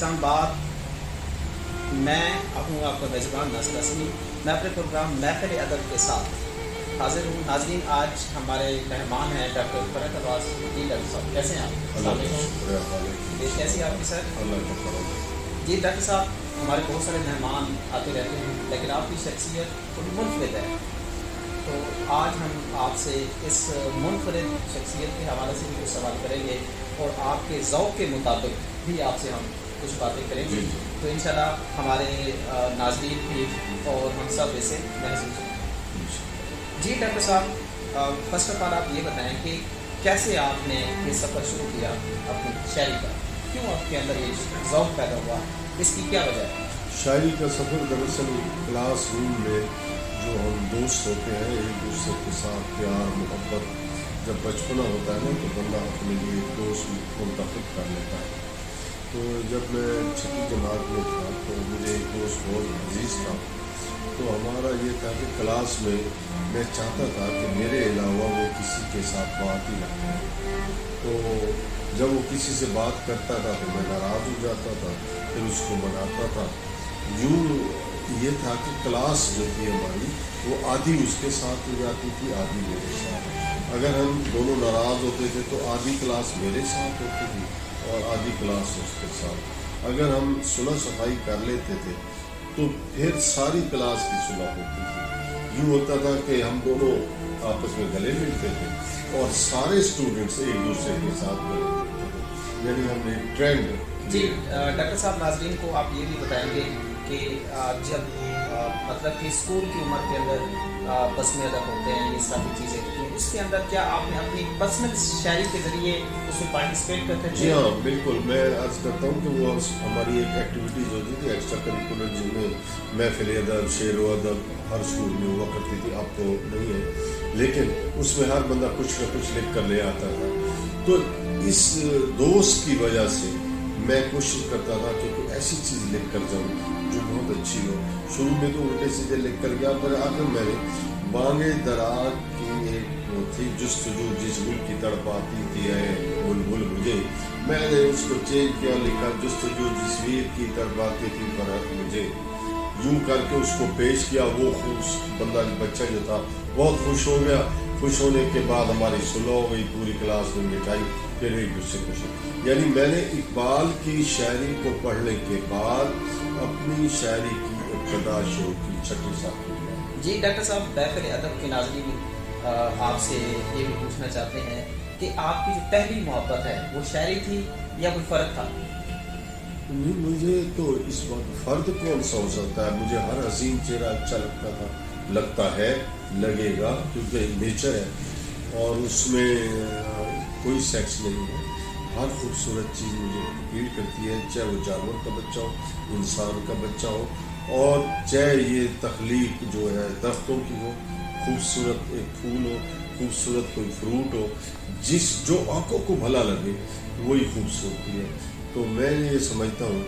اسلام آباد میں ہوں آپ کا میزبان ناصر اسمی. میں اپنے پروگرام محفل ادب کے ساتھ حاضر ہوں. ناظرین, آج ہمارے مہمان ہیں ڈاکٹر فرحت عباس. جی ڈاکٹر صاحب کیسے ہیں آپ؟ السلام علیکم. کیسی آپ کی سر؟ جی ڈاکٹر صاحب, ہمارے بہت سارے مہمان آتے رہتے ہیں لیکن آپ کی شخصیت تھوڑی منفرد ہے, تو آج ہم آپ سے اس منفرد شخصیت کے حوالے سے بھی کچھ سوال کریں گے اور آپ کے ذوق کے مطابق بھی آپ سے ہم کچھ باتیں کریں گے, تو انشاءاللہ ہمارے ناظرین بھی اور ہم سب اسے محسوس کریں. جی ڈاکٹر صاحب, فرسٹ آف آل آپ یہ بتائیں کہ کیسے آپ نے یہ سفر شروع کیا اپنی شاعری کا؟ کیوں آپ کے اندر یہ ذوق پیدا ہوا؟ اس کی کیا وجہ ہے؟ شاعری کا سفر دراصل کلاس روم میں جو ہم دوست ہوتے ہیں ایک دوسرے کے ساتھ پیار محبت, جب بچپنا ہوتا ہے نا تو بندہ اپنے لیے ایک دوست منتخب کر لیتا ہے. تو جب میں چھٹی جماعت میں تھا تو مجھے ایک دوست بہت عزیز تھا, تو ہمارا یہ تھا کہ کلاس میں چاہتا تھا کہ میرے علاوہ وہ کسی کے ساتھ بات ہی نہ کرے. تو جب وہ کسی سے بات کرتا تھا تو میں ناراض ہو جاتا تھا, پھر اس کو مناتا تھا. یوں یہ تھا کہ کلاس جو تھی ہماری وہ آدھی اس کے ساتھ ہو جاتی تھی, آدھی میرے ساتھ. اگر ہم دونوں ناراض ہوتے تھے تو آدھی کلاس میرے ساتھ ہوتی تھی اور آدھی کلاس اس کے ساتھ. اگر ہم صلح صفائی کر لیتے تھے تو پھر ساری کلاس کی صلح ہوتی تھی. یوں ہوتا تھا کہ ہم دونوں آپس میں گلے ملتے تھے اور سارے اسٹوڈنٹس ایک دوسرے کے ساتھ گلے ملتے تھے, یعنی ہم نے ٹرینڈ. جی ڈاکٹر صاحب, ناظرین کو آپ یہ بھی بتائیں گے کہ جب مطلب کہ اسکول کی عمر کے اندر بسم ادب ہوتے ہیں, یہ ساری چیزیں ہوتی ہیں, اس کے اندر کیا آپ نے اپنی پرسنل شاعری کے ذریعے اس میں پارٹیسپیٹ کرتے تھے؟ جی ہاں بالکل, میں عرض کرتا ہوں کہ وہ ہماری ایک ایکٹیویٹیز ہوتی تھی ایکسٹرا کریکولر, جن میں محفل ادب شعر و ادب ہر اسکول میں ہوا کرتی تھی. اب تو نہیں ہے لیکن اس میں ہر بندہ کچھ نہ کچھ لکھ کر لے آتا تھا. تو اس دوست کی وجہ سے میں کوشش کرتا تھا کہ کوئی ایسی چیز لکھ کر جاؤں جو بہت اچھی ہو. شروع میں تو الٹے سیدھے لکھ کر گیا, پر آخر میں نے بانگ دراگ کی ایک وہ تھی جستجو جس گل کی تڑپاتی تھی اے بلبل مجھے, میں نے اس کو چینج کیا, لکھا جستجو جس ویر کی تڑپاتی تھی فرحت مجھے. یوں کر کے اس کو پیش کیا. وہ خوش بندہ بچہ جو تھا بہت خوش ہو گیا. خوش ہونے کے بعد ہماری صلح ہو گئی, پوری کلاس میں مٹائی, پھر ایک دوسرے خوش. یعنی میں نے اقبال کی شاعری کو پڑھنے کے بعد اپنی شاعری کی ابتدا شروع کی 6 سال کی. جی ڈاکٹر صاحب, محفل ادب کے ناظرین آپ سے یہ بھی پوچھنا چاہتے ہیں کہ آپ کی جو پہلی محبت ہے وہ شاعری تھی یا کوئی فرق تھا؟ نہیں, مجھے تو اس وقت فرد کون سا ہو سکتا ہے. مجھے ہر حسین چہرہ اچھا لگتا تھا, لگتا ہے, لگے گا, کیونکہ نیچر ہے اور اس میں کوئی سیکس نہیں ہے. ہر خوبصورت چیز مجھے اپیل کرتی ہے, چاہے وہ جانور کا بچہ ہو, انسان کا بچہ ہو, اور چاہے یہ تخلیق جو ہے درختوں کی ہو, خوبصورت ایک پھول ہو, خوبصورت کوئی فروٹ ہو, جو آنکھوں کو بھلا لگے وہی خوبصورتی ہے. تو میں یہ سمجھتا ہوں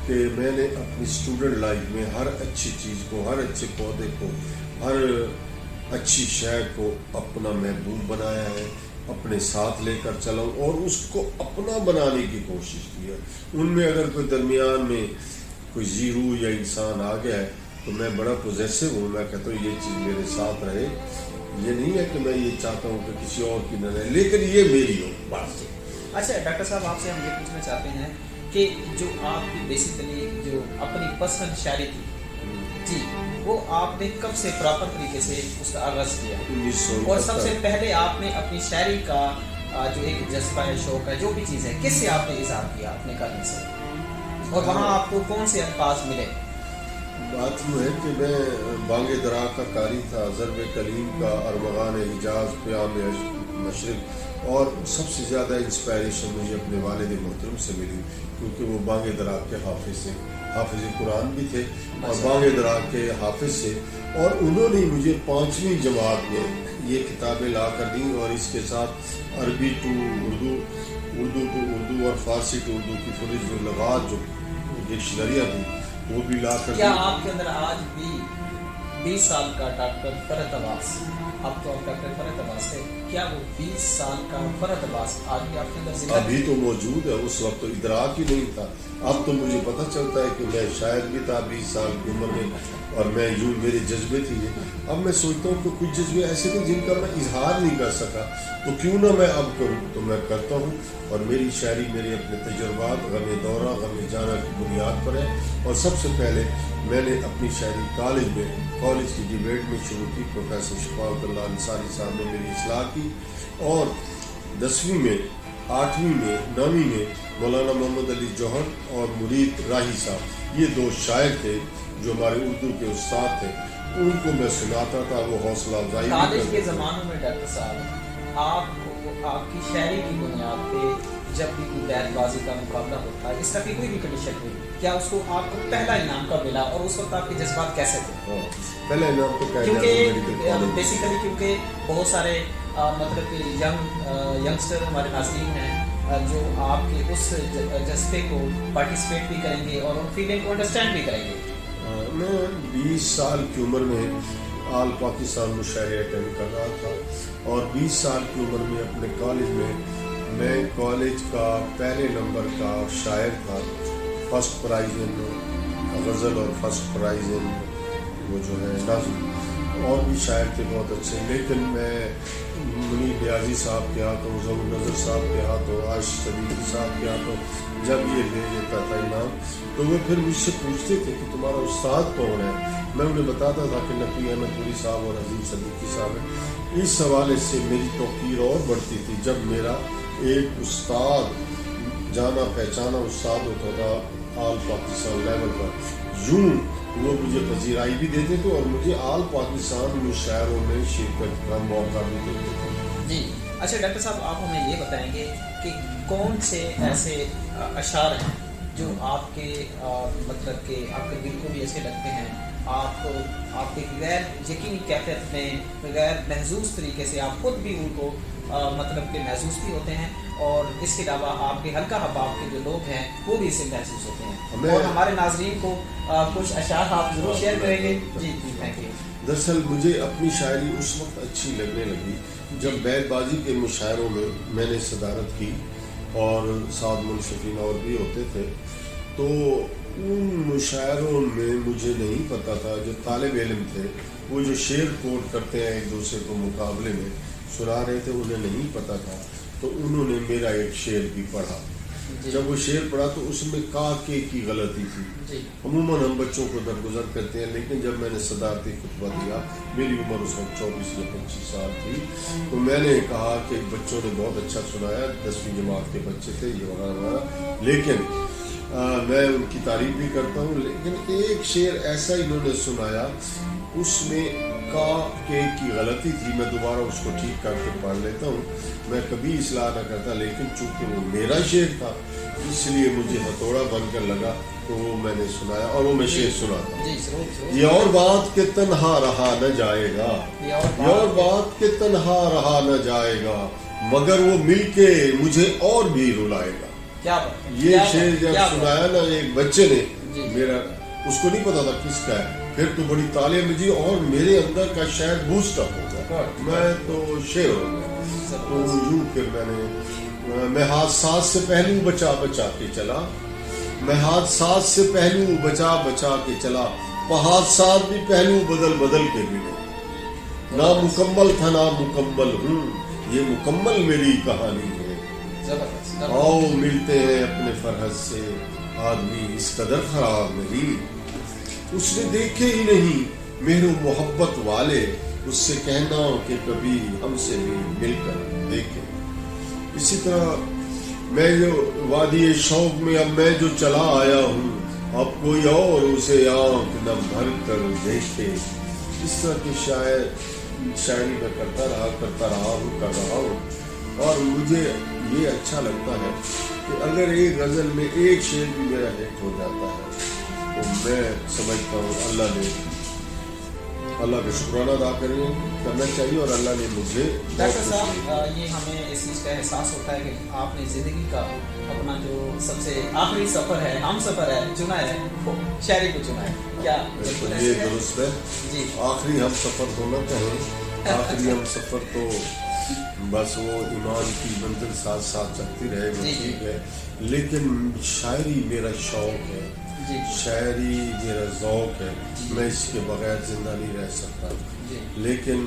کہ میں نے اپنی اسٹوڈنٹ لائف میں ہر اچھی چیز کو, ہر اچھے پودے کو, ہر اچھی شے کو اپنا محبوب بنایا ہے, اپنے ساتھ لے کر چلا ہوں اور اس کو اپنا بنانے کی کوشش کی ہے. ان میں اگر کوئی درمیان میں کوئی زیرو یا انسان آ گیا ہے تو میں بڑا پوزیسو ہوں, میں کہتا ہوں یہ چیز میرے ساتھ رہے. یہ نہیں ہے کہ میں یہ چاہتا ہوں کہ کسی اور کی نہ رہے, لیکن یہ میری ہو بات. اچھا ڈاکٹر صاحب, آپ سے ہم یہ پوچھنا چاہتے ہیں کہ جو آپ کی بیسیکلی جو اپنی پرسنل شاعری تھی جی, وہ آپ نے کب سے پراپر طریقے سے اس کا آغاز کیا؟ 1971. اور سب سے پہلے آپ نے اپنی شاعری کا جو ایک جذبہ ہے, شوق ہے, جو بھی چیز ہے, کس سے آپ نے اظہار کیا اپنے کرنے سے, اور وہاں آپ کو کون سے الفاظ ملے؟ بات یہ ہے کہ میں بانگ دراگ کا قاری تھا, ضرب کلیم کا, ارمغان حجاز, پیام مشرق, اور سب سے زیادہ انسپائریشن مجھے اپنے والد محترم سے ملی, کیونکہ وہ بانگ دراگ کے حافظ سے, حافظ قرآن بھی تھے اور بانگ دراگ کے حافظ سے, اور انہوں نے مجھے 5ویں جماعت میں یہ کتابیں لا کر دیں, اور اس کے ساتھ عربی ٹو اردو, اردو ٹو اردو اور فارسی ٹو اردو کی فہرست لغات جو ڈکشنریاں تھیں وہ بھی لا کر. کیا آپ کے اندر آج بھی 20 साल का डॉक्टर फरहत अब्बास, अब तो आप डॉक्टर फरहत अब्बास है, क्या वो 20 साल का फरहत अब्बास आज भी आपके अंदर जिंदा है? अभी तो मौजूद है, उस वक्त तो इदराक ही नहीं था। अब तो मुझे पता चलता है कि मैं शायद भी था 20 साल की उम्र में, और मैं यूं मेरे जज्बे थे। अब मैं सोचता हूँ कि कुछ जज्बे ऐसे थे जिनका मैं इजहार नहीं कर सका, तो क्यों ना मैं अब करूँ, तो मैं करता हूँ। और मेरी शायरी मेरे अपने तजुर्बात, गमे दौरा, गमे जाना की बुनियाद पर है। और सबसे पहले मैंने अपनी शायरी कॉलेज की डिबेट में शुरू की। प्रोफेसर शफाअतुल्लाह अंसारी साहब ने मेरी इस्लाह की, और 10वीं में, 8वीं में, 9वीं में मौलाना मोहम्मद अली जौहर और मुरीद राही साहब, ये 2 शायर थे जो हमारे उर्दू के उस्ताद थे, उनको मैं सुनाता था, वो हौसला अफजाई भी कॉलेज के करते थे। ज़मानों में डॉक्टर साहब आपको आपकी शायरी की बुनियाद पे जब भी कोई बैतबाजी का मुकाबला होता है, इस तरह की कोई भी कंडीशन हुई, क्या उसको आपको पहला इनाम कब मिला और उस वक्त आपके जज्बात कैसे थे? पहला इनाम तो क्योंकि बेसिकली क्योंकि बहुत सारे मतलब कि यंगस्टर हमारे नाज़रीन हैं जो आपके उस जज्बे को पार्टिसिपेट भी करेंगे और उन फीलिंग को अंडरस्टैंड भी करेंगे। मैं 20 साल की उम्र में आल पाकिस्तान मुशायरे अटेंड कर रहा था, और 20 साल की उम्र में अपने कॉलेज में मैं कॉलेज का पहले नंबर का शायर था। फर्स्ट प्राइज़ इन गज़ल और फर्स्ट प्राइज़ इन वो जो है नज़्म, और भी शायर थे बहुत अच्छे। लेकिन मैं मुनीर नियाज़ी साहब के हाथों, ज़मीर नज़र साहब के हाथों, आशिक़ सदीक़ी साहब के हाथों जब ये ले लेता था इनाम, तो वो फिर मुझसे पूछते थे कि तुम्हारा उस्ताद कौन है। मैं उन्हें बताता था कि नक़वी अहमद पुरी साहब और अज़ीम सदीक़ी साहब हैं। इस हवाले से मेरी तौक़ीर और बढ़ती थी जब मेरा एक उस्ताद, जाना पहचाना उस्ताद होता था आल पाकिस्तान लेवल पर, यूं वो मुझे पजीराई भी देते थे और मुझे आल पाकिस्तान मुशायरों में शिरकत का मौका भी देते थे। जी अच्छा डॉक्टर साहब, आप हमें ये बताएंगे कि कौन से ऐसे अशार हैं जो आपके मतलब कि आपके दिल को भी ऐसे लगते हैं, आपके गैर यकीनी कैफियत में गैर महसूस तरीके से आप खुद भी उनको मतलब कि महसूस भी होते हैं, और इसके अलावा आपके हल्का हबाब के जो लोग हैं वो भी इसे महसूस होते हैं, और हमारे नाजरीन को कुछ अशार आप जरूर शेयर करेंगे? जी जी थैंक यू। दरअसल मुझे अपनी शायरी उस वक्त अच्छी लगने लगी जब बैतबाजी के मुशायरों में मैंने सदारत की, और साथ मुनशिफिन और भी होते थे। तो उन मुशायरों में मुझे नहीं पता था, जो तालिब इल्म थे वो जो शेर कोट करते हैं एक दूसरे को मुकाबले में सुना रहे थे, उन्हें नहीं पता था। तो उन्होंने मेरा एक शेर भी पढ़ा। जब वो शेर पढ़ा तो उसमें काके की गलती थी। अमूमन हम बच्चों को दरगुजर करते हैं, लेकिन जब मैंने सदारती खुतबा दिया, मेरी उम्र उस वक्त 24 या 25 साल थी, तो मैंने कहा कि बच्चों ने बहुत अच्छा सुनाया, 10वीं जमात के बच्चे थे ये वगैरह, लेकिन मैं उनकी तारीफ भी करता हूँ। लेकिन एक शेर ऐसा इन्होंने सुनाया, उसमें का के की गलती थी, मैं दोबारा उसको ठीक करके पढ़ लेता हूँ। मैं कभी इस्लाह न करता, लेकिन चूंकि वो मेरा शेर था इसलिए मुझे हथौड़ा बनकर लगा, तो वो मैंने सुनाया, और वो मैं शेर सुनाता। ये और बात के तन्हा रहा न जाएगा, ये और बात के तन्हा रहा न जाएगा, मगर वो मिलके मुझे और भी रुलाएगा। ये शेर जब सुनाया ना एक बच्चे ने, मेरा उसको नहीं पता था किसका है, फिर तो बड़ी तालियां बजी और मेरे अंदर का शायद बूस्ट अप हो गया, मैं तो शेर हो गया। तो यूं फिर मैं हादसात से पहलू बचा बचा के चला, मैं हादसात से पहलू बचा बचा के चला, हादसात भी पहलू बदल बदल के मिले, ना मुकम्मल था ना मुकम्मल हूँ, ये मुकम्मल मेरी कहानी है। आओ मिलते हैं अपने फरहद से, आदमी इस कदर खराब नहीं, उसने देखे ही नहीं मेरे मोहब्बत वाले, उससे कहना कि कभी हमसे भी मिलकर देखे। इसी तरह मैं जो वादी शौक में अब मैं जो चला आया हूँ, अब कोई और उसे आंख न भर कर देखे। इस तरह की शायरी में करता रहा कर रहा हूँ, और मुझे ये अच्छा लगता है कि अगर एक गज़ल में एक शेर भी मेरा हिट हो जाता है तो मैं समझता हूँ अल्लाह ने अल्लाह का शुक्राना अदा करना चाहिए और अल्लाह ने मुझे डॉक्टर साहब ये हमें इस चीज़ का एहसास होता है कि आपने ज़िंदगी का अपना जो सबसे आखिरी सफ़र है, हम सफ़र है, चुना है, वो शायरी को चुना है, क्या बिल्कुल ये ऐसे है? दुरुस्त है। जी आखिरी हम सफ़र तो न कहें, आखिरी हम सफ़र तो बस वो ईमान की मंजिल साथ साथ चलती रहे वो जी, ठीक है, लेकिन शायरी मेरा शौक़ है, जी शायरी मेरा ज़ौक़ है, मैं इसके बगैर ज़िंदा नहीं रह सकता। जी लेकिन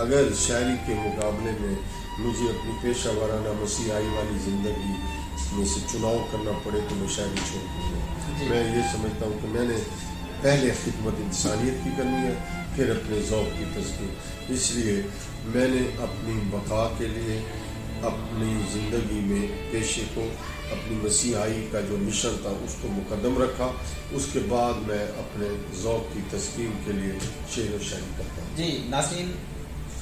अगर शायरी के मुकाबले में मुझे अपनी पेशा वाराना मसीहाई वाली ज़िंदगी में से चुनाव करना पड़े तो मैं शायरी छोड़ दूँगा। जी। मैं ये समझता हूँ कि मैंने पहले खिदमत इंसानियत की करनी है, फिर अपने ज़ौक़ की तस्कीर। इसलिए मैंने अपनी बका के लिए अपनी ज़िंदगी में पेशे को, अपनी मसीहाई का जो मिशन था उसको मुकद्दम रखा, उसके बाद मैं अपने ज़ौक़ की तस्कीर के लिए शेर व शायरी करता हूँ। जी नाज़रीन,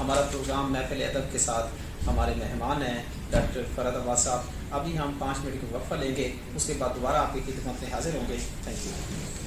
हमारा प्रोग्राम महफ़िल अदब के साथ हमारे मेहमान हैं डॉक्टर फ़रहत अब्बास साहब। अभी हम 5 मिनट का वक्फ़ा लेंगे, उसके बाद दोबारा आपकी खिदमत में हाज़िर होंगे। Thank you.